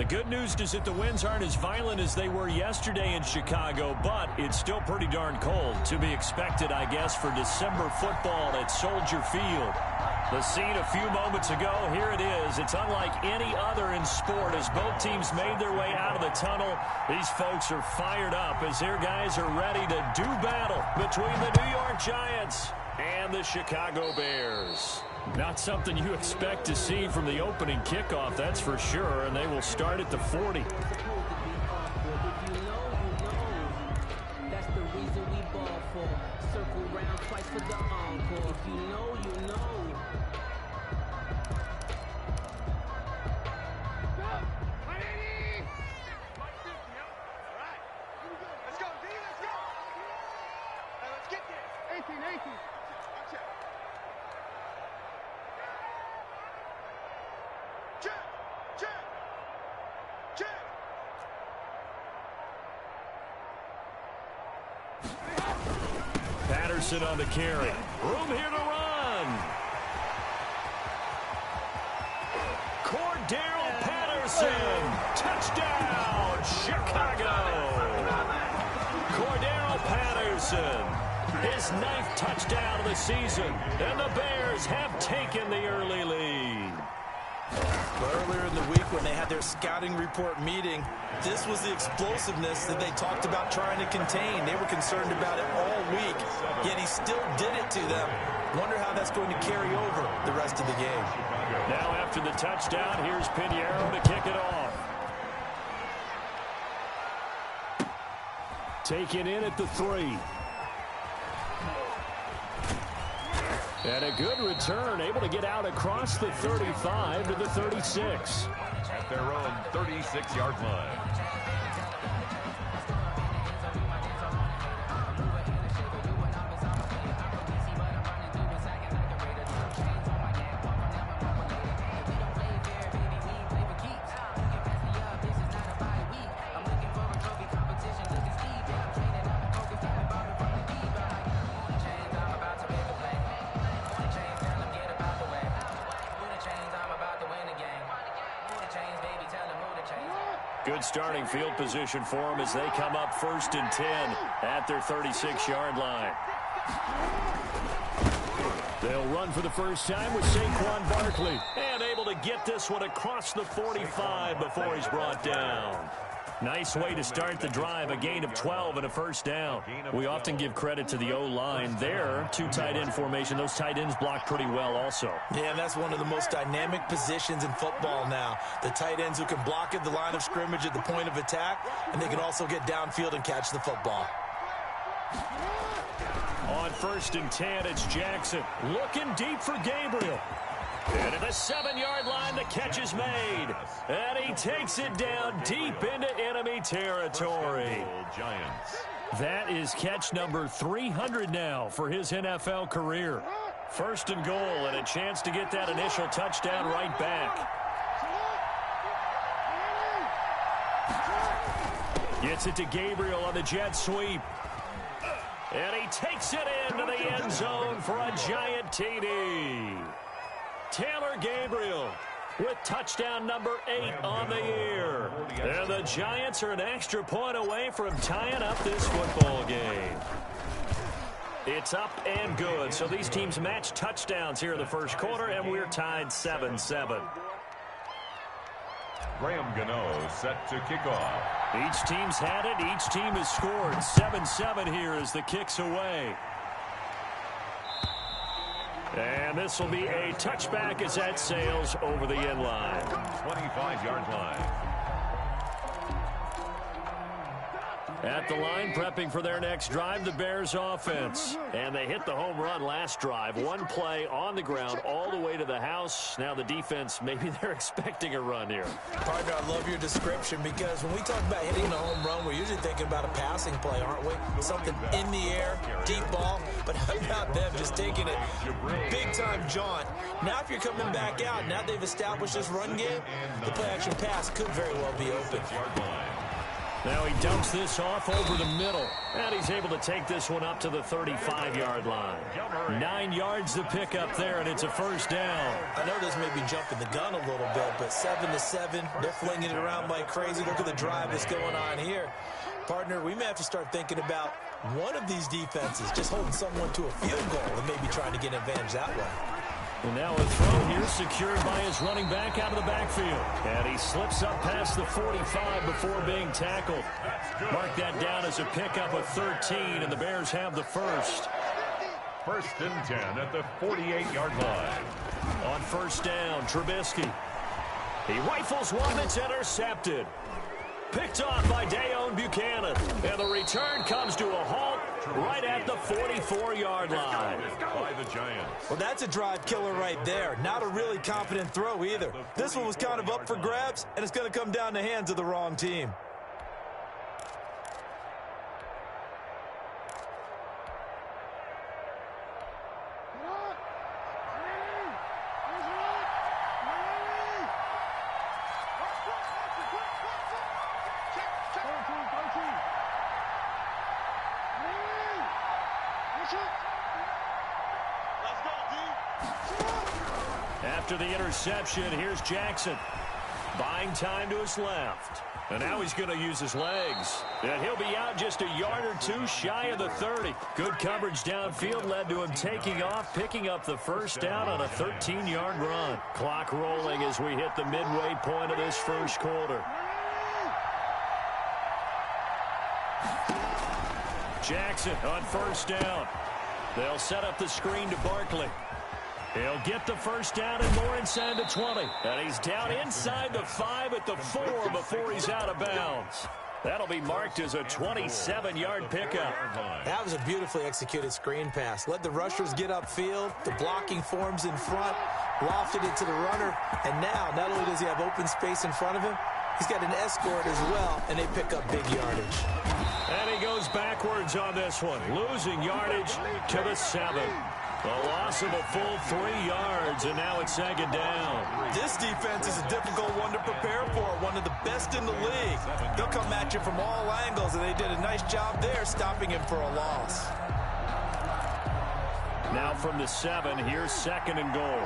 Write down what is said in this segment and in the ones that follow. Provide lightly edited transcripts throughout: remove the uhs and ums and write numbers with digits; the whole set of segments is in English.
The good news is that the winds aren't as violent as they were yesterday in Chicago, but it's still pretty darn cold. To be expected, I guess, for December football at Soldier Field. The scene a few moments ago, here it is. It's unlike any other in sport as both teams made their way out of the tunnel. These folks are fired up as their guys are ready to do battle between the New York Giants and the Chicago Bears. Not something you expect to see from the opening kickoff, that's for sure, and they will start at the 40. Patterson on the carry. Room here to run. Cordero Patterson. Touchdown, Chicago. Cordero Patterson. His 9th touchdown of the season. And the Bears have taken the early lead. Earlier in the week when they had their scouting report meeting, this was the explosiveness that they talked about trying to contain. They were concerned about it all week, yet he still did it to them. Wonder how that's going to carry over the rest of the game. Now after the touchdown, here's Pinheiro to kick it off. Taken in at the 3. And a good return, able to get out across the 35 to the 36. At their own 36-yard line. Good starting field position for them as they come up 1st and 10 at their 36-yard line. They'll run for the first time with Saquon Barkley. And able to get this one across the 45 before he's brought down. Nice way to start the drive, a gain of 12 and a first down. We often give credit to the O-line. There, 2 tight end formation. Those tight ends block pretty well also. Yeah, and that's one of the most dynamic positions in football now. The tight ends who can block at the line of scrimmage at the point of attack, and they can also get downfield and catch the football. On 1st and 10, it's Jackson. Looking deep for Gabriel. And at the 7-yard line, the catch is made. And he takes it down deep into enemy territory. Giants. That is catch number 300 now for his NFL career. 1st and goal, and a chance to get that initial touchdown right back. Gets it to Gabriel on the jet sweep. And he takes it into the end zone for a giant TD. Taylor Gabriel with touchdown number 8 on the year. And the Giants are an extra point away from tying up this football game. It's up and good. So these teams match touchdowns here in the first quarter, and we're tied 7-7. Graham Gano set to kick off. Each team's had it. Each team has scored. 7-7 here as the kick's away. And this will be a touchback as that sails over the end line. 25-yard line. At the line, prepping for their next drive, the Bears offense. And they hit the home run last drive. One play on the ground all the way to the house. Now the defense, maybe they're expecting a run here. Partner, I love your description because when we talk about hitting a home run, we're usually thinking about a passing play, aren't we? Something in the air, deep ball. But how about them just taking it big-time jaunt? Now if you're coming back out, now they've established this run game, the play-action pass could very well be open. Now he dumps this off over the middle. And he's able to take this one up to the 35-yard line. 9 yards to pick up there, and it's a first down. I know this may be jumping the gun a little bit, but 7-7, they're flinging it around like crazy. Look at the drive that's going on here. Partner, we may have to start thinking about one of these defenses just holding someone to a field goal and maybe trying to get an advantage that way. And now a throw here secured by his running back out of the backfield. And he slips up past the 45 before being tackled. Mark that down as a pickup of 13, and the Bears have the first. 1st and 10 at the 48-yard line. On first down, Trubisky. He rifles one that's intercepted. Picked off by Dayon Buchanan. And the return comes to a halt right at the 44-yard line. By the Giants. Well, that's a drive killer right there. Not a really confident throw either. This one was kind of up for grabs, and it's going to come down the hands of the wrong team. After the interception, here's Jackson. Buying time to his left. And now he's going to use his legs. And he'll be out just a yard or two shy of the 30. Good coverage downfield led to him taking off, picking up the first down on a 13-yard run. Clock rolling as we hit the midway point of this first quarter. Jackson on first down. They'll set up the screen to Barkley. He'll get the first down and more inside the 20. And he's down inside the 5 at the 4 before he's out of bounds. That'll be marked as a 27-yard pickup. That was a beautifully executed screen pass. Let the rushers get upfield. The blocking forms in front. Lofted it to the runner. And now, not only does he have open space in front of him, he's got an escort as well, and they pick up big yardage. And he goes backwards on this one, losing yardage to the 7. A loss of a full 3 yards, and now it's second down. This defense is a difficult one to prepare for, one of the best in the league. They'll come at you from all angles, and they did a nice job there stopping him for a loss. Now from the 7, here's second and goal.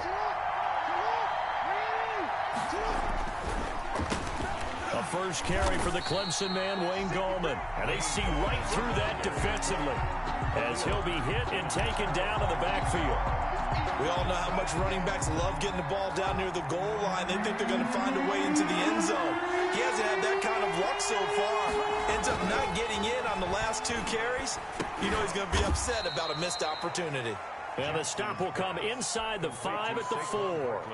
A first carry for the Clemson man, Wayne Gallman. And they see right through that defensively as he'll be hit and taken down in the backfield. We all know how much running backs love getting the ball down near the goal line. They think they're going to find a way into the end zone. He hasn't had that kind of luck so far. Ends up not getting in on the last 2 carries. You know he's going to be upset about a missed opportunity. And the stop will come inside the 5 at the 4.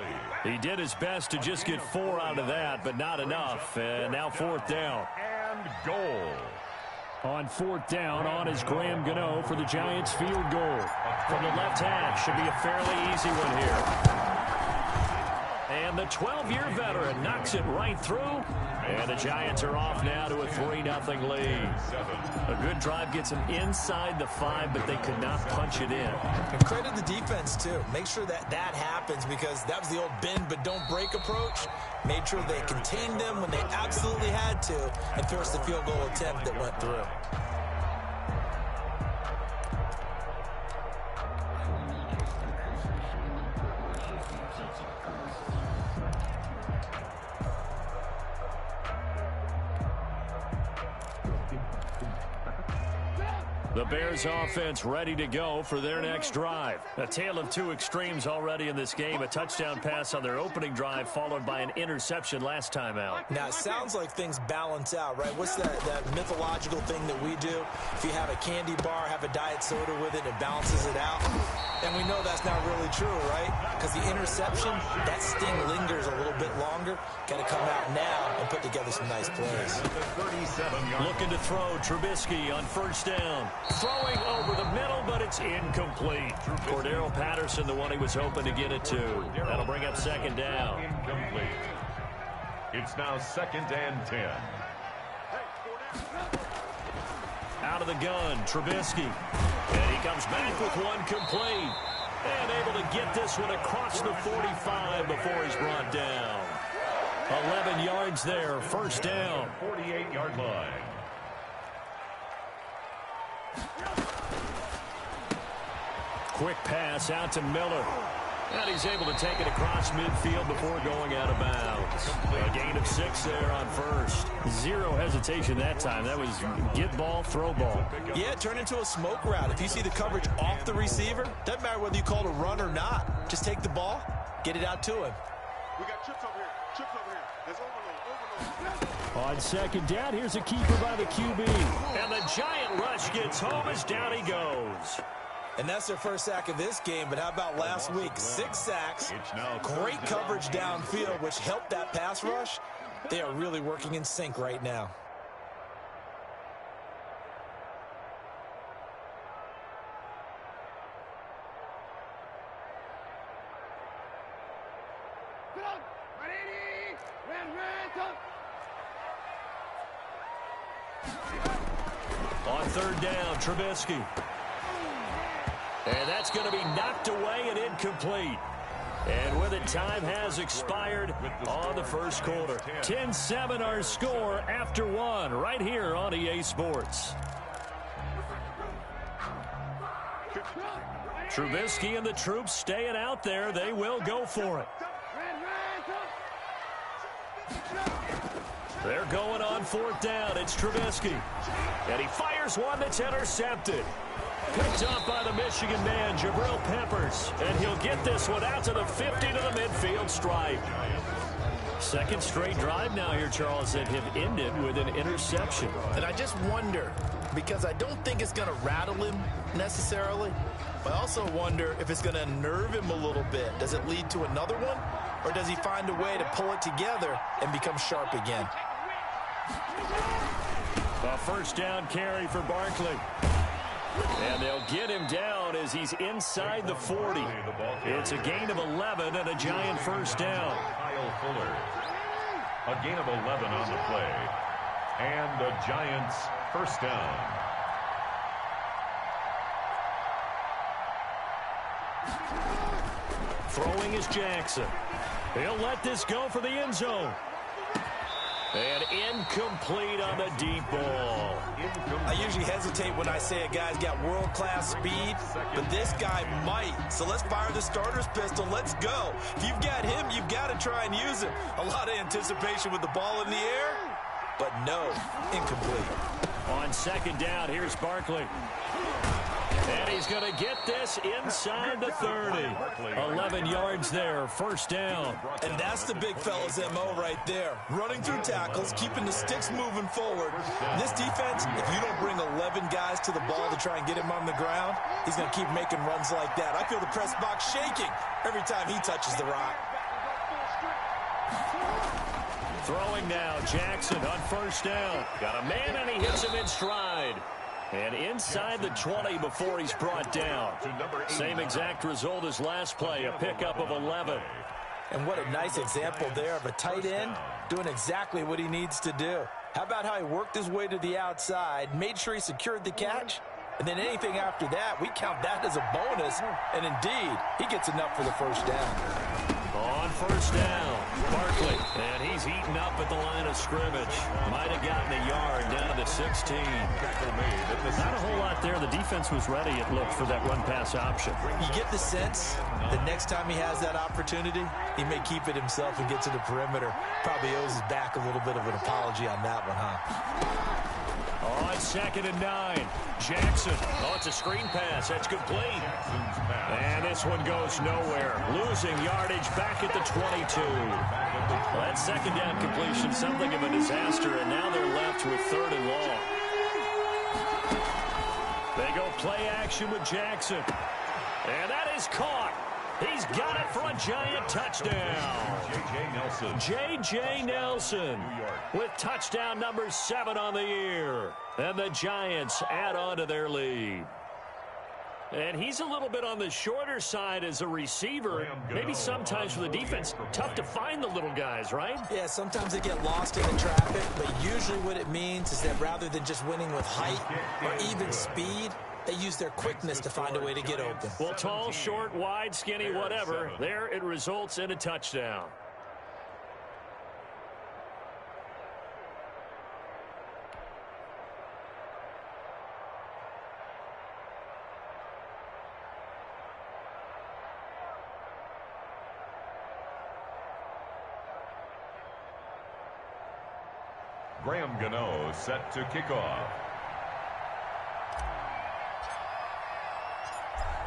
He did his best to just get 4 out of that, but not enough. And now fourth down. And goal. On fourth down, on is Graham Gano for the Giants field goal. From the left hash, should be a fairly easy one here. And the 12-year veteran knocks it right through. And the Giants are off now to a 3-0 lead. A good drive gets them inside the 5, but they could not punch it in. And credit the defense, too. Make sure that happens because that was the old bend but don't break approach. Made sure they contained them when they absolutely had to and forced the field goal attempt that went through. The Bears offense ready to go for their next drive. A tale of 2 extremes already in this game. A touchdown pass on their opening drive followed by an interception last time out. Now, it sounds like things balance out, right? What's that mythological thing that we do? If you have a candy bar, have a diet soda with it, it balances it out. And we know that's not really true, right? Because the interception, that sting lingers a little bit longer. Got to come out now and put together some nice plays. Looking to throw, Trubisky on first down. Throwing over the middle, but it's incomplete. Cordero Patterson, the one he was hoping to get it to. That'll bring up second down. Incomplete. It's now 2nd and 10. Out of the gun, Trubisky. And he comes back with one complete. And able to get this one across the 45 before he's brought down. 11 yards there, first down. 48-yard line. Quick pass out to Miller. And he's able to take it across midfield before going out of bounds. A gain of 6 there on first. Zero hesitation that time. That was get ball, throw ball. Yeah, turn into a smoke route. If you see the coverage off the receiver, doesn't matter whether you call it a run or not. Just take the ball, get it out to him. We got trips over here. Trips over here. There's overload. On second down, here's a keeper by the QB. And the giant rush gets home as down he goes. And that's their first sack of this game, but how about last week? 6 sacks, great coverage downfield, which helped that pass rush. They are really working in sync right now. On third down, Trubisky. And that's going to be knocked away and incomplete. And with it, time has expired on the first quarter. 10-7 our score after 1 right here on EA Sports. Trubisky and the troops staying out there. They will go for it. They're going on fourth down. It's Trubisky. And he fires one that's intercepted. Picked off by the Michigan man, Jabril Peppers. And he'll get this one out to the 50 to the midfield stripe. Second straight drive now here, Charles, that have ended with an interception. And I just wonder, because I don't think it's going to rattle him necessarily, but I also wonder if it's going to unnerve him a little bit. Does it lead to another one? Or does he find a way to pull it together and become sharp again? A first down carry for Barkley. And they'll get him down as he's inside the 40. It's a gain of 11 and a giant first down. Kyle Fuller. A gain of 11 on the play. And the Giants first down. Throwing is Jackson. He'll let this go for the end zone. And incomplete on the deep ball. I usually hesitate when I say a guy's got world-class speed, but this guy might. So let's fire the starter's pistol. Let's go. If you've got him, you've got to try and use him. A lot of anticipation with the ball in the air, but no, incomplete. On second down, here's Barkley. And he's going to get this inside the 30. 11 yards there, first down. And that's the big fella's MO right there. Running through tackles, keeping the sticks moving forward. This defense, if you don't bring 11 guys to the ball to try and get him on the ground, he's going to keep making runs like that. I feel the press box shaking every time he touches the rock. Throwing now, Jackson on first down. Got a man and he hits him in stride. And inside the 20 before he's brought down. Same exact result as last play, a pickup of 11. And what a nice example there of a tight end doing exactly what he needs to do. How about how he worked his way to the outside, made sure he secured the catch, and then anything after that, we count that as a bonus. And indeed, he gets enough for the first down. On first down, Barkley, and he's eaten up at the line of scrimmage. Might have gotten a yard down to the 16. Not a whole lot there. The defense was ready, it looked, for that run-pass option. You get the sense that next time he has that opportunity, he may keep it himself and get to the perimeter. Probably owes his back a little bit of an apology on that one, huh? On second and 9, Jackson. Oh, it's a screen pass. That's complete. And this one goes nowhere. Losing yardage back at the 22. Well, that second down completion, something of a disaster, and now they're left with third and long. They go play action with Jackson. And that is caught. He's got it for a giant touchdown. J.J. Nelson with touchdown number 7 on the year. And the Giants add on to their lead. And he's a little bit on the shorter side as a receiver. Maybe sometimes for the defense, tough to find the little guys, right? Yeah, sometimes they get lost in the traffic, but usually what it means is that rather than just winning with height or even speed, they use their quickness to find a way to get open. Well, tall, short, wide, skinny, whatever. There it results in a touchdown. Graham Gano set to kick off.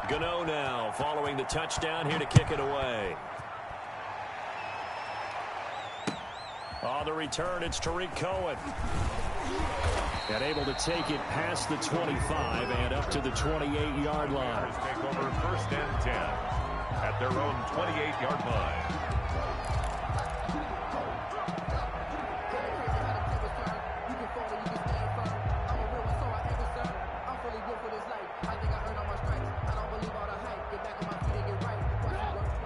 Gano now following the touchdown here to kick it away. On the return, it's Tariq Cohen. And able to take it past the 25 and up to the 28-yard line. Take over 1st and 10 at their own 28-yard line.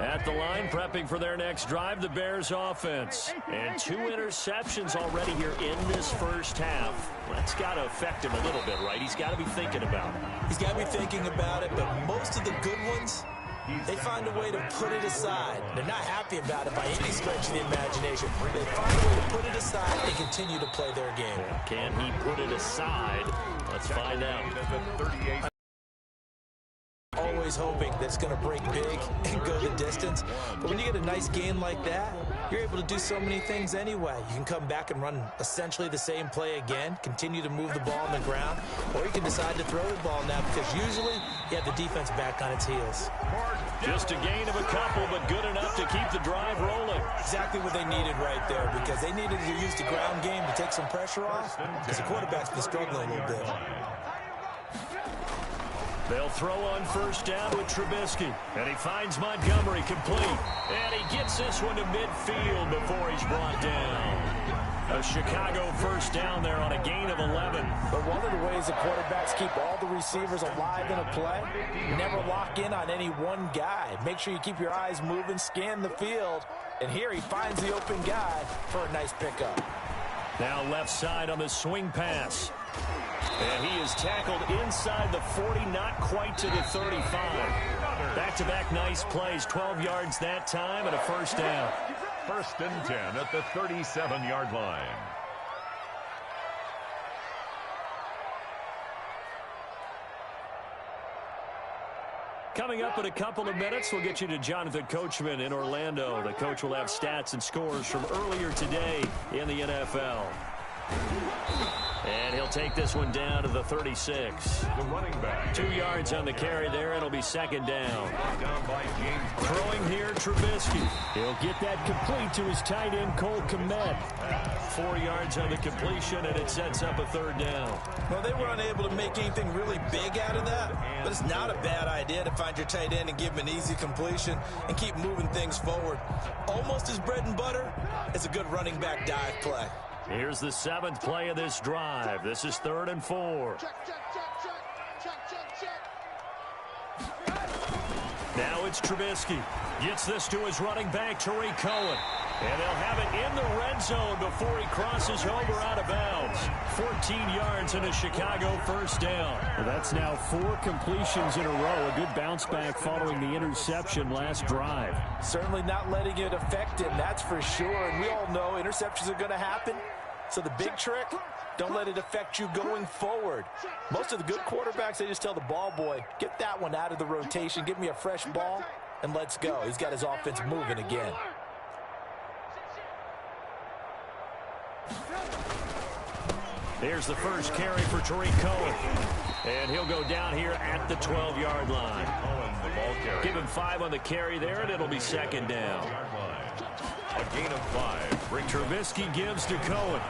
At the line, prepping for their next drive, the Bears offense. And 2 interceptions already here in this first half. That's got to affect him a little bit, right? He's got to be thinking about it. He's got to be thinking about it, but most of the good ones, they find a way to put it aside. They're not happy about it by any stretch of the imagination. They find a way to put it aside and continue to play their game. Can he put it aside? Let's find out. Always hoping that it's going to break big and go the distance. But when you get a nice game like that, you're able to do so many things anyway. You can come back and run essentially the same play again, continue to move the ball on the ground, or you can decide to throw the ball now because usually you have the defense back on its heels. Just a gain of a couple, but good enough to keep the drive rolling. Exactly what they needed right there because they needed to use the ground game to take some pressure off because the quarterback's been struggling a little bit. They'll throw on 1st down with Trubisky. And he finds Montgomery complete. And he gets this one to midfield before he's brought down. A Chicago 1st down there on a gain of 11. But one of the ways the quarterbacks keep all the receivers alive in a play, never lock in on any one guy. Make sure you keep your eyes moving, scan the field. And here he finds the open guy for a nice pickup. Now left side on the swing pass. And he is tackled inside the 40, not quite to the 35. Back-to-back nice plays, 12 yards that time and a 1st down. 1st and 10 at the 37-yard line. Coming up in a couple of minutes, we'll get you to Jonathan Coachman in Orlando. The coach will have stats and scores from earlier today in the NFL. And he'll take this one down to the 36. The running back. 2 yards on the carry there. It'll be 2nd down. Throwing here, Trubisky. He'll get that complete to his tight end, Cole Kmet. 4 yards on the completion, and it sets up a 3rd down. Well, they were unable to make anything really big out of that, but it's not a bad idea to find your tight end and give him an easy completion and keep moving things forward. Almost his bread and butter is a good running back dive play. Here's the 7th play of this drive. This is 3rd and 4. Now it's Trubisky. Gets this to his running back, Tariq Cohen. And they'll have it in the red zone before he crosses over out of bounds. 14 yards and a Chicago 1st down. Well, that's now 4 completions in a row. A good bounce back following the interception last drive. Certainly not letting it affect him, that's for sure. And we all know interceptions are going to happen. So the big trick, don't let it affect you going forward. Most of the good quarterbacks, they just tell the ball boy, get that one out of the rotation, give me a fresh ball, and let's go. He's got his offense moving again. Here's the first carry for Tariq Cohen. And he'll go down here at the 12-yard line. Give him 5 on the carry there, and it'll be 2nd down. A gain of 5. Trubisky gives to Cohen.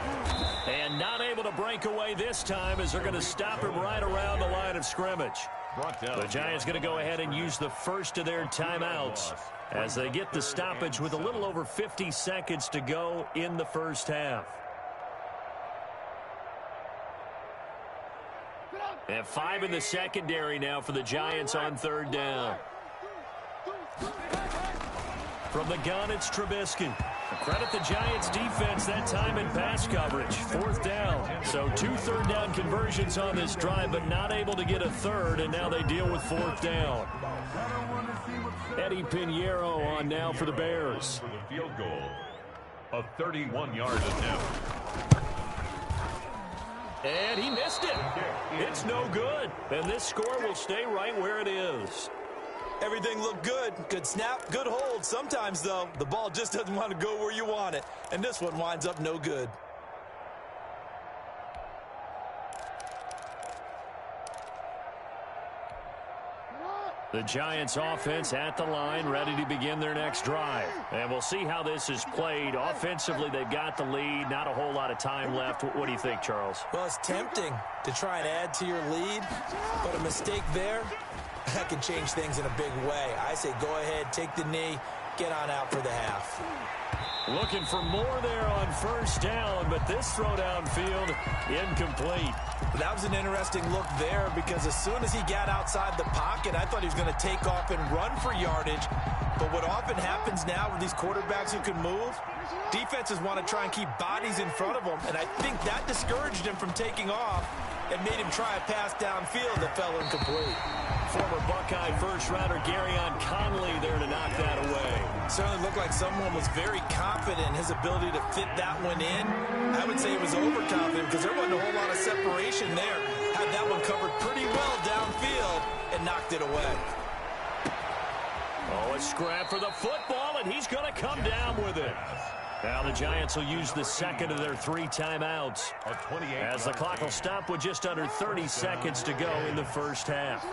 And not able to break away this time as they're going to stop him right around the line of scrimmage. The Giants going to go ahead and use the first of their timeouts as they get the stoppage with a little over 50 seconds to go in the first half. And 5 in the secondary now for the Giants on 3rd down. From the gun, it's Trubisky. Credit the Giants defense that time in pass coverage. 4th down. So 2 3rd down conversions on this drive, but not able to get a 3rd, and now they deal with 4th down. Eddie Pinheiro on now for the Bears. For the field goal, a 31-yard attempt. And he missed it. It's no good. And this score will stay right where it is. Everything looked good. Good snap, good hold. Sometimes, though, the ball just doesn't want to go where you want it. And this one winds up no good. The Giants offense at the line, ready to begin their next drive. And we'll see how this is played. Offensively, they've got the lead. Not a whole lot of time left. What do you think, Charles? Well, it's tempting to try and add to your lead, but a mistake there, that can change things in a big way. I say go ahead, take the knee, get on out for the half. Looking for more there on first down, but this throw downfield incomplete. That was an interesting look there because as soon as he got outside the pocket, I thought he was going to take off and run for yardage. But what often happens now with these quarterbacks who can move, defenses want to try and keep bodies in front of them, and I think that discouraged him from taking off and made him try a pass downfield that fell incomplete. Former Buckeye first-rounder Garyon Conley there to knock that away. Certainly looked like someone was very confident in his ability to fit that one in. I would say he was overconfident because there wasn't a whole lot of separation there. Had that one covered pretty well downfield and knocked it away. Oh, a scrap for the football, and he's going to come down with it. Now the Giants will use the second of their 3 timeouts as the clock will stop with just under 30 seconds to go in the first half.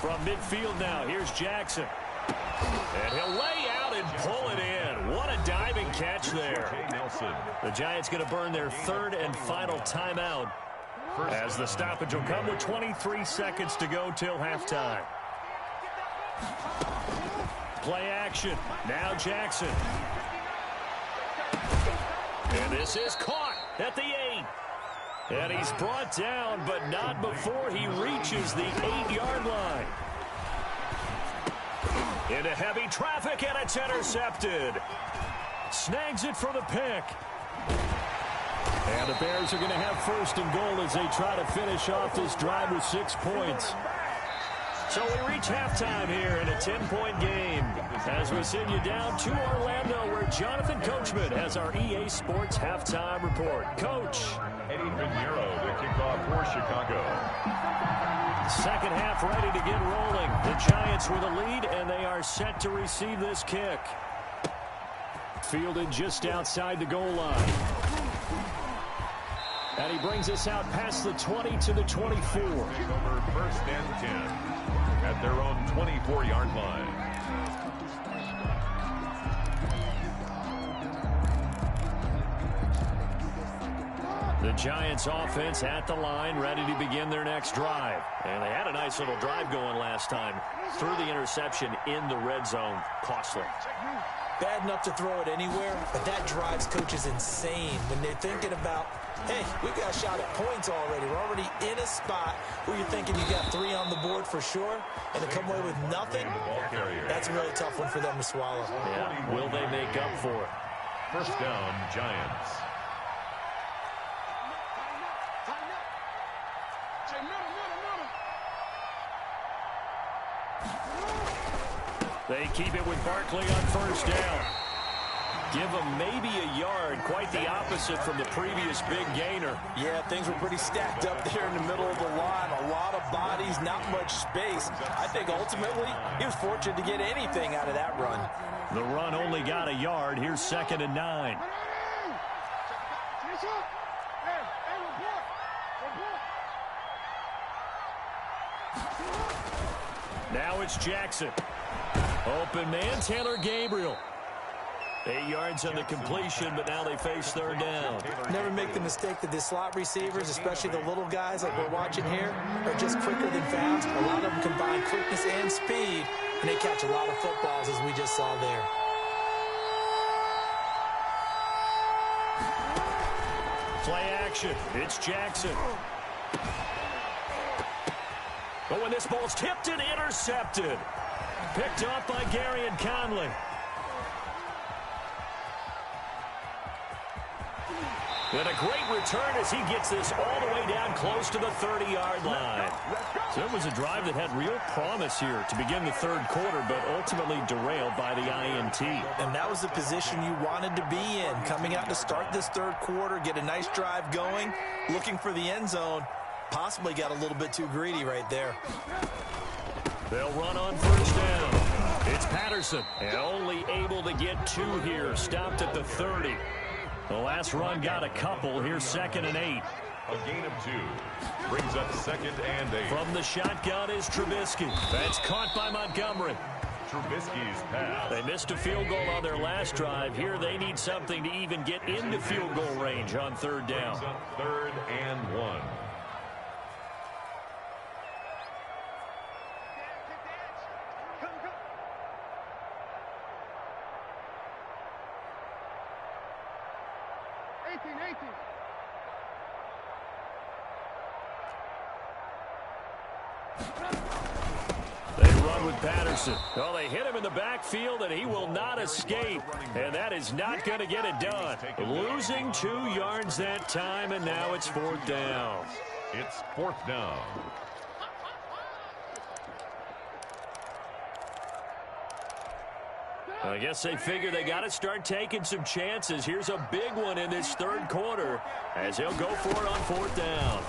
From midfield now, here's Jackson. And he'll lay out and pull it in. What a diving catch there. The Giants going to burn their 3rd and final timeout as the stoppage will come with 23 seconds to go till halftime. Play action. Now Jackson. And this is caught at the 8. And he's brought down, but not before he reaches the 8-yard line. Into heavy traffic, and it's intercepted. Snags it for the pick. And the Bears are going to have 1st and goal as they try to finish off this drive with 6 points. So we reach halftime here in a 10-point game as we send you down to Orlando where Jonathan Coachman has our EA Sports halftime report. Coach. Eddie Pinheiro to kick off for Chicago. Second half ready to get rolling. The Giants with the lead, and they are set to receive this kick. Fielded just outside the goal line. And he brings us out past the 20 to the 24. Take over 1st and 10 at their own 24-yard line. The Giants offense at the line, ready to begin their next drive. And they had a nice little drive going last time. Threw the interception in the red zone. Costly. Bad enough to throw it anywhere, but that drives coaches insane when they're thinking about, hey, we've got a shot at points already. We're already in a spot where you're thinking you got 3 on the board for sure, and to come away with nothing, that's a really tough one for them to swallow. Yeah, will they make up for it? 1st down, Giants. They keep it with Barkley on 1st down. Give them maybe a yard, quite the opposite from the previous big gainer. Yeah, things were pretty stacked up there in the middle of the line. A lot of bodies, not much space. I think ultimately he was fortunate to get anything out of that run. The run only got a yard. Here's 2nd and 9. Now it's Jackson. Open man, Taylor Gabriel. 8 yards on the completion, but now they face 3rd down. Never make the mistake that the slot receivers, especially the little guys like we're watching here, are just quicker than fast. A lot of them combine quickness and speed, and they catch a lot of footballs, as we just saw there. Play action. It's Jackson. But when this ball's tipped and intercepted. Picked off by Garyon Conley. And a great return as he gets this all the way down close to the 30-yard line. So it was a drive that had real promise here to begin the 3rd quarter, but ultimately derailed by the INT. And that was the position you wanted to be in, coming out to start this 3rd quarter, get a nice drive going, looking for the end zone. Possibly got a little bit too greedy right there. They'll run on 1st down. It's Patterson, and only able to get 2 here, stopped at the 30. The last run got a couple. Here's 2nd and 8. A gain of 2. Brings up 2nd and 8. From the shotgun is Trubisky. That's caught by Montgomery. Trubisky's pass. They missed a field goal on their last drive. Here they need something to even get into field goal range on 3rd down. 3rd and 1. They run with Patterson. Well, they hit him in the backfield, and he will not escape. And that is not going to get it done. Losing 2 yards that time, and now it's 4th down. It's 4th down. I guess they figure they got to start taking some chances. Here's a big one in this 3rd quarter as he'll go for it on 4th down.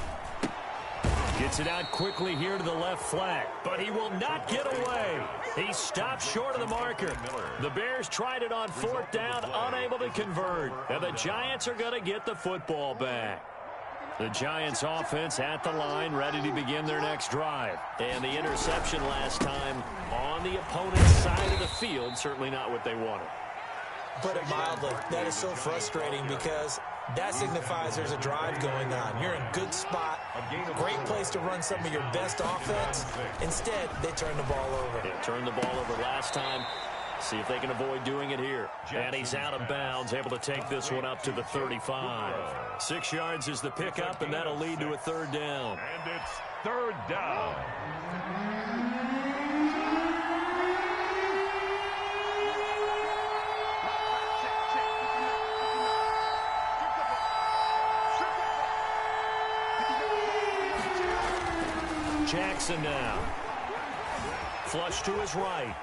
Gets it out quickly here to the left flat, but he will not get away. He stopped short of the marker. The Bears tried it on 4th down, unable to convert. And the Giants are going to get the football back. The Giants offense at the line, ready to begin their next drive. And the interception last time on the opponent's side of the field, certainly not what they wanted. Put it mildly, that is so frustrating because that signifies there's a drive going on. You're in a good spot, great place to run some of your best offense. Instead, they turn the ball over. Yeah, turned the ball over last time. See if they can avoid doing it here. And he's out of bounds, able to take this one up to the 35. 6 yards is the pickup, and that'll lead to a 3rd down. And it's 3rd down. Jackson now. Flush to his right.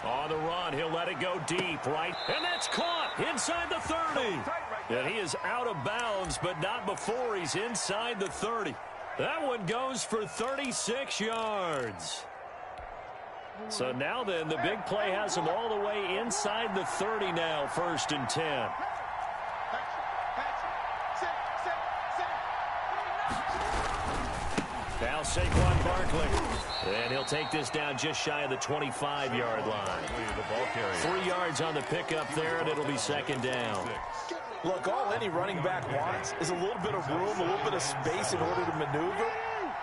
On the run, he'll let it go deep, right? And that's caught inside the 30. And he is out of bounds, but not before he's inside the 30. That one goes for 36 yards. So now then, the big play has him all the way inside the 30 now, 1st and 10. Now Saquon Barkley. And he'll take this down just shy of the 25-yard line. 3 yards on the pickup there, and it'll be 2nd down. Look, all any running back wants is a little bit of room, a little bit of space in order to maneuver.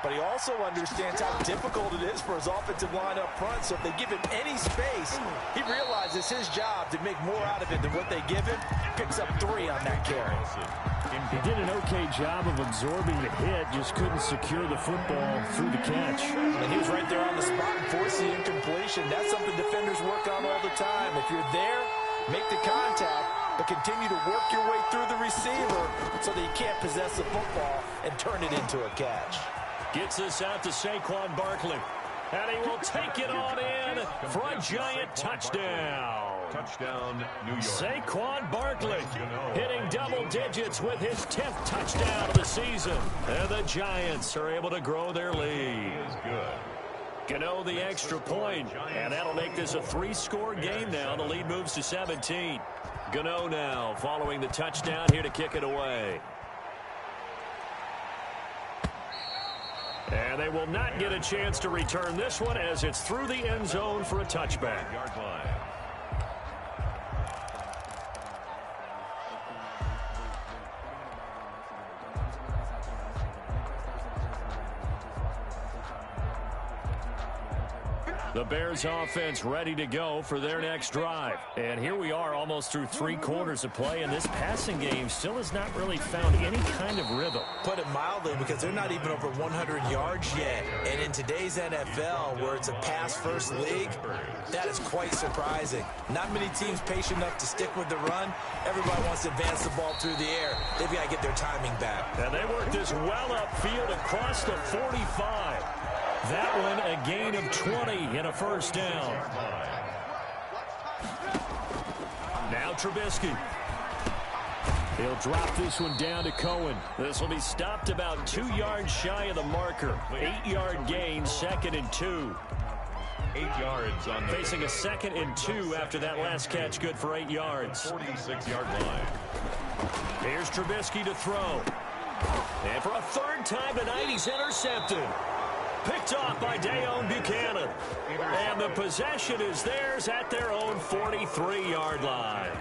But he also understands how difficult it is for his offensive line up front. So if they give him any space, he realizes his job to make more out of it than what they give him. Picks up 3 on that carry. He did an okay job of absorbing the hit, just couldn't secure the football through the catch. And he was right there on the spot and forced the incompletion. That's something defenders work on all the time. If you're there, make the contact, but continue to work your way through the receiver so that you can't possess the football and turn it into a catch. Gets this out to Saquon Barkley. And he will take it on in for a Giant touchdown. Touchdown, New York. Saquon Barkley hitting double digits with his 10th touchdown of the season. And the Giants are able to grow their lead. He is good. Gano the extra point, and that'll make this a 3-score game now. The lead moves to 17. Gano now following the touchdown here to kick it away. And they will not get a chance to return this one as it's through the end zone for a touchback. Yard line. The Bears offense ready to go for their next drive. And here we are almost through 3 quarters of play, and this passing game still has not really found any kind of rhythm. Put it mildly, because they're not even over 100 yards yet. And in today's NFL, where it's a pass-first league, that is quite surprising. Not many teams patient enough to stick with the run. Everybody wants to advance the ball through the air. They've got to get their timing back. And they worked this well upfield across the 45. That one a gain of 20 and a 1st down. Now Trubisky. He'll drop this one down to Cohen. This will be stopped about 2 yards shy of the marker. 8-yard gain, 2nd and 2. 8 yards on the facing a 2nd and 2 after that last catch, good for 8 yards. 46-yard line. Here's Trubisky to throw. And for a third time tonight, he's intercepted. Picked off by Dayon Buchanan. And the possession is theirs at their own 43-yard line.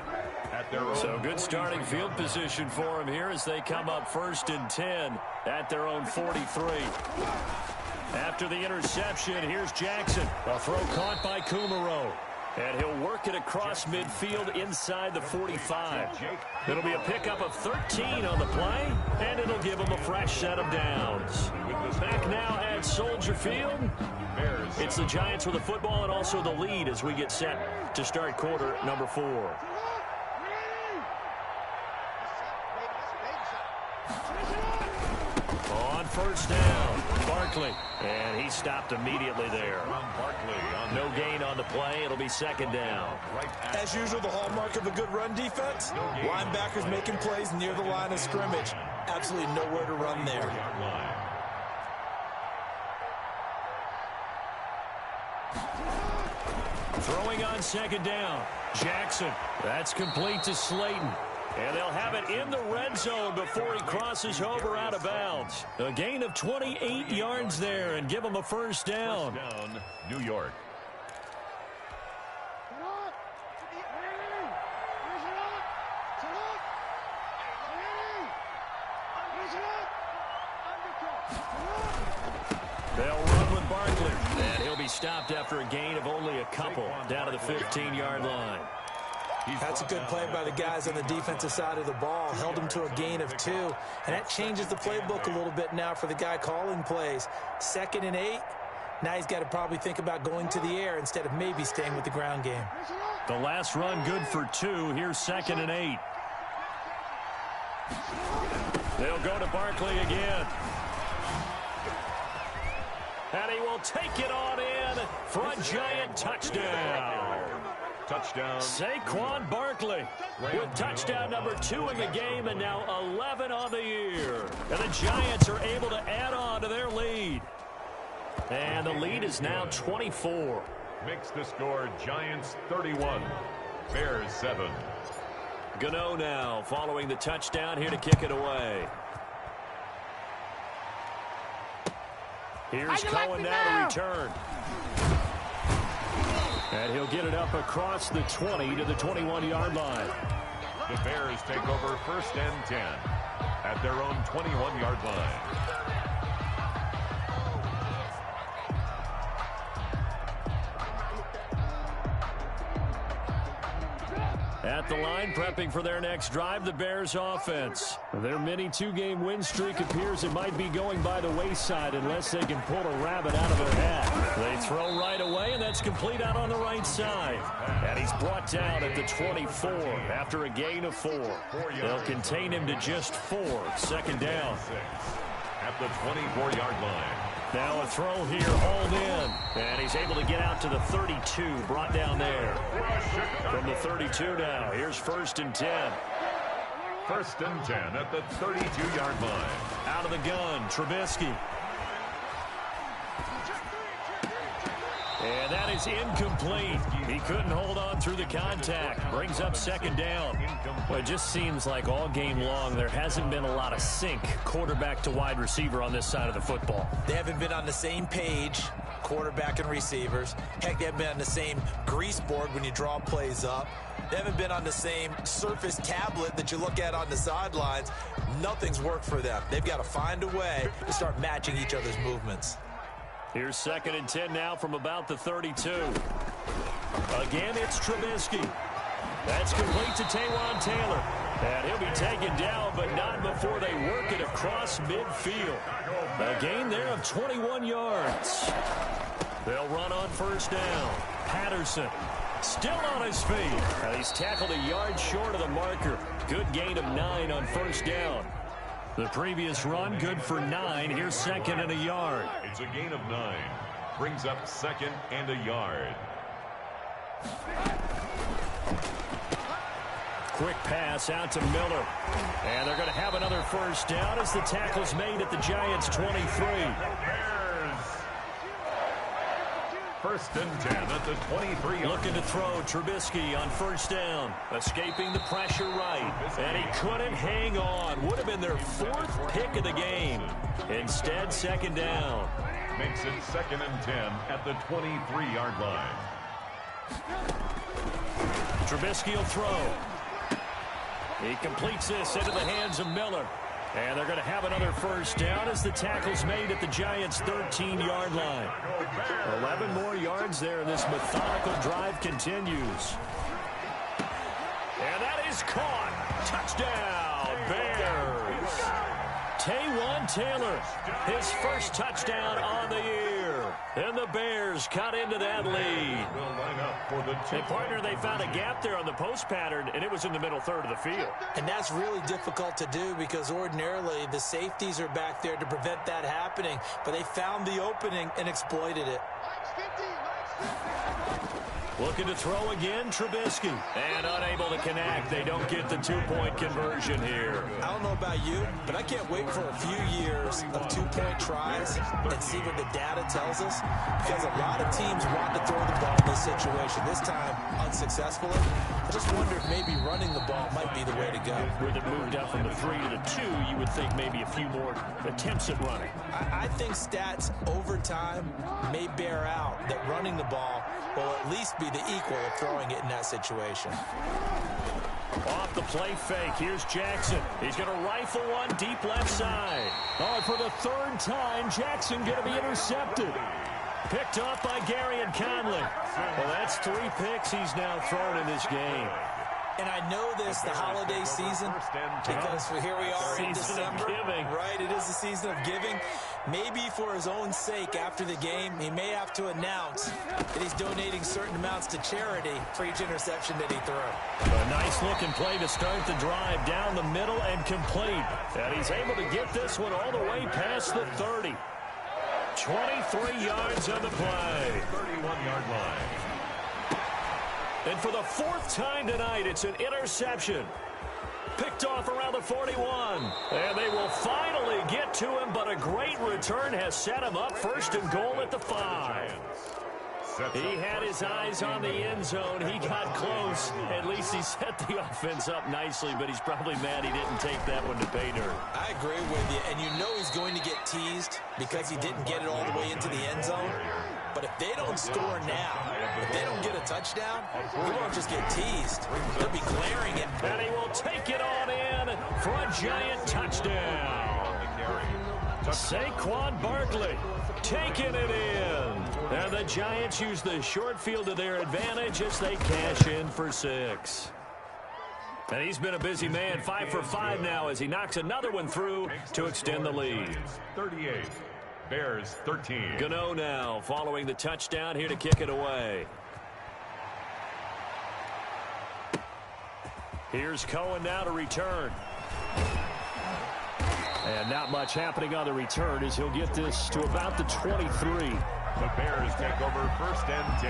So good starting field position for him here as they come up 1st and 10 at their own 43. After the interception, here's Jackson. A throw caught by Kumaro. And he'll work it across midfield inside the 45. It'll be a pickup of 13 on the play, and it'll give him a fresh set of downs. Back now at Soldier Field. It's the Giants with the football and also the lead as we get set to start quarter number 4. On 1st down, Barkley. And he stopped immediately there. No gain on the play. It'll be 2nd down. As usual, the hallmark of a good run defense, linebackers making plays near the line of scrimmage. Absolutely nowhere to run there. Throwing on 2nd down. Jackson. That's complete to Slayton. And they'll have it in the red zone before he crosses over out of bounds. A gain of 28 yards there and give him a 1st down. 1st down, New York. They'll run with Barkley. And he'll be stopped after a gain of only a couple down to the 15-yard line. That's a good play by the guys on the defensive side of the ball. Held him to a gain of 2. And that changes the playbook a little bit now for the guy calling plays. 2nd and 8. Now he's got to probably think about going to the air instead of maybe staying with the ground game. The last run good for 2. Here's 2nd and 8. They'll go to Barkley again. And he will take it on in for a Giant touchdown. Touchdown. Saquon Barkley with touchdown number 2 in the game and now 11 on the year. And the Giants are able to add on to their lead. And the lead is now 24. Makes the score Giants 31, Bears 7. Gano now following the touchdown here to kick it away. Here's Cohen now to return. And he'll get it up across the 20 to the 21-yard line. The Bears take over 1st and 10 at their own 21-yard line. At the line, prepping for their next drive, the Bears offense. Their mini 2-game win streak appears it might be going by the wayside unless they can pull a rabbit out of their hat. They throw right away, and that's complete out on the right side. And he's brought down at the 24 after a gain of 4. They'll contain him to just 4. 2nd down. At the 24-yard line. Now a throw here, hauled in. And he's able to get out to the 32, brought down there. From the 32 now, here's 1st and 10. 1st and 10 at the 32-yard line. Out of the gun, Trubisky. And that is incomplete. He couldn't hold on through the contact. Brings up 2nd down. Well, it just seems like all game long there hasn't been a lot of sync quarterback to wide receiver on this side of the football. They haven't been on the same page, quarterback and receivers. Heck, they haven't been on the same grease board when you draw plays up. They haven't been on the same surface tablet that you look at on the sidelines. Nothing's worked for them. They've got to find a way to start matching each other's movements. Here's 2nd and 10 now from about the 32. Again, it's Trubisky. That's complete to Taywan Taylor. And he'll be taken down, but not before they work it across midfield. A gain there of 21 yards. They'll run on 1st down. Patterson still on his feet. And he's tackled a yard short of the marker. Good gain of 9 on 1st down. The previous run, good for 9. Here's 2nd and a yard. It's a gain of 9. Brings up 2nd and a yard. Quick pass out to Miller. And they're going to have another 1st down as the tackle's made at the Giants' 23. First and 10 at the 23-yard. Looking to throw Trubisky on first down. Escaping the pressure right. And he couldn't hang on. Would have been their fourth pick of the game. Instead, second down. Makes it second and 10 at the 23-yard line. Trubisky will throw. He completes this into the hands of Miller. And they're going to have another first down as the tackle's made at the Giants' 13-yard line. 11 more yards there, and this methodical drive continues. And that is caught. Touchdown, Bears. Taywan Taylor, his first touchdown on the year. And the Bears cut into that lead. And partner, they found a gap there on the post pattern, and it was in the middle third of the field. And that's really difficult to do because ordinarily the safeties are back there to prevent that happening. But they found the opening and exploited it. Looking to throw again, Trubisky. And unable to connect. They don't get the two-point conversion here. I don't know about you, but I can't wait for a few years of two-point tries and see what the data tells us. Because a lot of teams want to throw the ball in this situation. This time, unsuccessfully. I just wonder if maybe running the ball might be the way to go. With it moved up from the 3 to the 2, you would think maybe a few more attempts at running. I think stats over time may bear out that running the ball will at least be the equal of throwing it in that situation. Off the play fake, here's Jackson. He's going to rifle one deep left side. Oh, for the third time, Jackson going to be intercepted. Picked off by Gary and Conley. Well, that's 3 picks he's now thrown in this game. And I know this, the holiday season, because here we are in December. Right, it is the season of giving. Maybe for his own sake, after the game, he may have to announce that he's donating certain amounts to charity for each interception that he threw. A nice-looking play to start the drive down the middle and complete. And he's able to get this one all the way past the 30. 23 yards on the play. 31-yard line. And for the 4th time tonight, it's an interception. Picked off around the 41. And they will finally get to him, but a great return has set him up first and goal at the 5. He had his eyes on the end zone. He got close. At least he set the offense up nicely, but he's probably mad he didn't take that one to pay dirt. I agree with you, and you know he's going to get teased because he didn't get it all the way into the end zone. But if they don't score now, if they don't get a touchdown, he won't just get teased. They'll be glaring at him. And he will take it on in for a Giant touchdown. Saquon Barkley taking it in. And the Giants use the short field to their advantage as they cash in for 6. And he's been a busy man, 5 for 5 now as he knocks another one through to extend the lead. 38. Bears 13. Gano now following the touchdown here to kick it away. Here's Cohen now to return. And not much happening on the return as he'll get this to about the 23. The Bears take over first and 10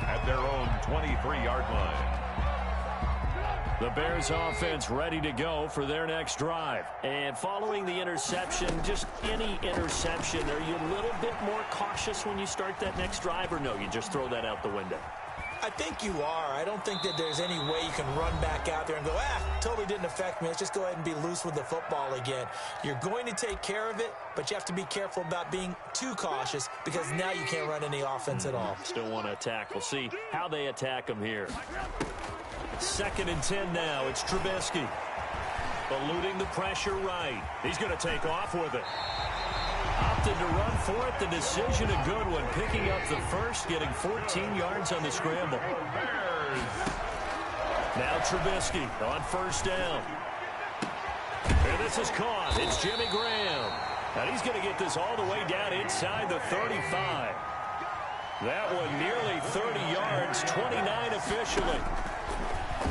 at their own 23-yard line. The Bears offense ready to go for their next drive. And following the interception, just any interception, are you a little bit more cautious when you start that next drive, or no, you just throw that out the window? I think you are. I don't think that there's any way you can run back out there and go, totally didn't affect me. Let's just go ahead and be loose with the football again. You're going to take care of it, but you have to be careful about being too cautious because now you can't run any offense at all. Still want to attack. We'll see how they attack them here. 2nd and 10 now. It's Trubisky. Eluding the pressure right. He's going to take off with it. Opted to run for it. The decision a good one. Picking up the first, getting 14 yards on the scramble. Now Trubisky on first down. And this is caught. It's Jimmy Graham. And he's going to get this all the way down inside the 35. That one nearly 30 yards, 29 officially.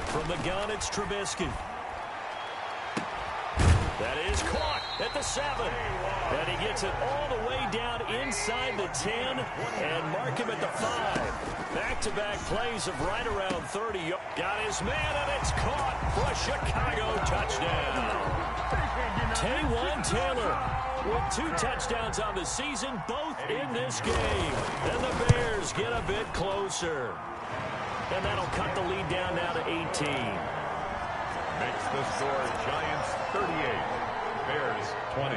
From the gun, it's Trubisky. That is caught at the 7. And he gets it all the way down inside the 10 and mark him at the 5. Back-to-back plays of right around 30. Got his man, and it's caught for a Chicago touchdown. Taywan Taylor with 2 touchdowns on the season, both in this game. And the Bears get a bit closer. And that'll cut the lead down now to 18. Makes the score Giants 38, Bears 20.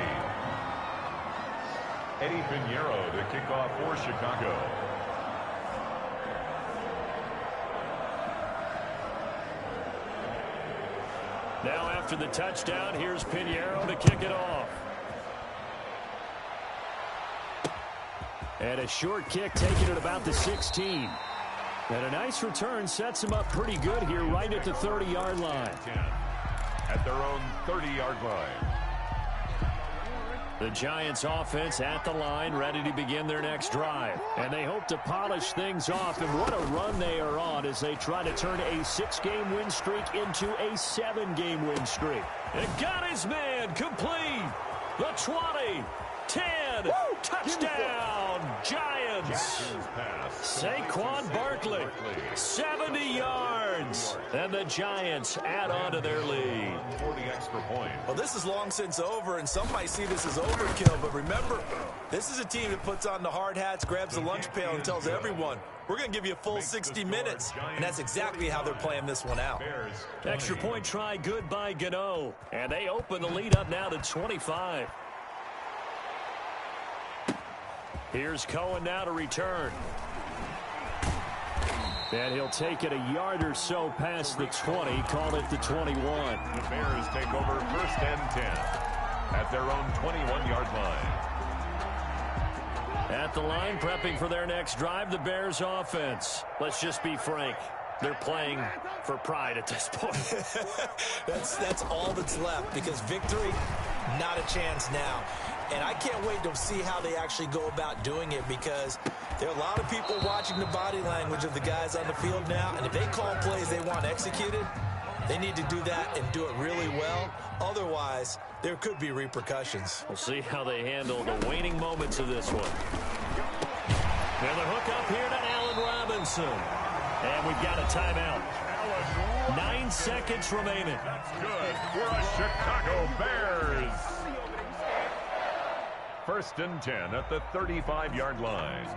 Eddie Pinheiro to kick off for Chicago. Now after the touchdown, here's Pinheiro to kick it off. And a short kick taken at about the 16. And a nice return sets him up pretty good here right at the 30-yard line. 10 at their own 30-yard line. The Giants offense at the line, ready to begin their next drive. And they hope to polish things off. And what a run they are on as they try to turn a 6-game win streak into a 7-game win streak. And got his man complete. The 20, 10, touchdown, Giants. Saquon Barkley, 70 yards. And the Giants add on to their lead. 40 extra points. Well, this is long since over, and some might see this as overkill. But remember, this is a team that puts on the hard hats, grabs the lunch pail, and tells everyone, we're going to give you a full 60 minutes. And that's exactly how they're playing this one out. Extra point try good by Gano. And they open the lead up now to 25. Here's Cohen now to return. And he'll take it a yard or so past the 20, call it the 21. The Bears take over 1st and 10 at their own 21-yard line. At the line, prepping for their next drive, the Bears offense. Let's just be frank. They're playing for pride at this point. That's all that's left, because victory, not a chance now. And I can't wait to see how they actually go about doing it, because there are a lot of people watching the body language of the guys on the field now. And if they call plays they want executed, they need to do that and do it really well. Otherwise, there could be repercussions. We'll see how they handle the waning moments of this one. And the hook up here to Allen Robinson. And we've got a timeout. 9 seconds remaining. That's good for the Chicago Bears. 1st and 10 at the 35-yard line.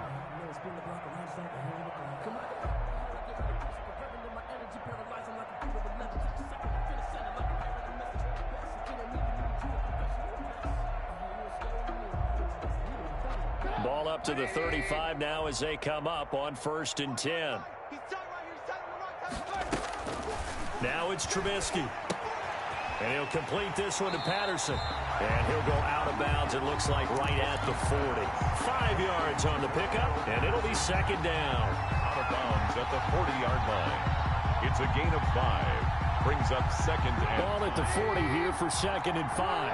Ball up to the 35 now as they come up on 1st and 10. Now it's Trubisky. And he'll complete this one to Patterson. And he'll go out of bounds, it looks like right at the 40. 5 yards on the pickup, and it'll be 2nd down. Out of bounds at the 40-yard line. It's a gain of 5. Brings up 2nd and. Ball at the 40 here for 2nd and 5.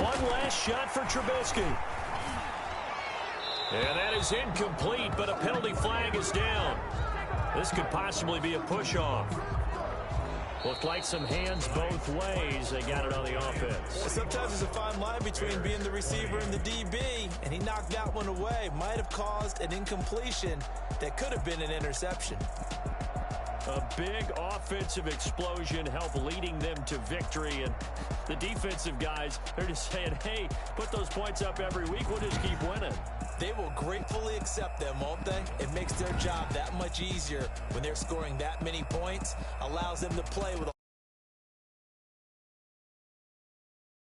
One last shot for Trubisky. And that is incomplete, but a penalty flag is down. This could possibly be a push-off. Looked like some hands both ways. They got it on the offense. Sometimes there's a fine line between being the receiver and the DB, and he knocked that one away. Might have caused an incompletion that could have been an interception. A big offensive explosion helped leading them to victory. And the defensive guys, they're just saying, hey, put those points up every week. We'll just keep winning. They will gratefully accept them, won't they? It makes their job that much easier when they're scoring that many points. Allows them to play with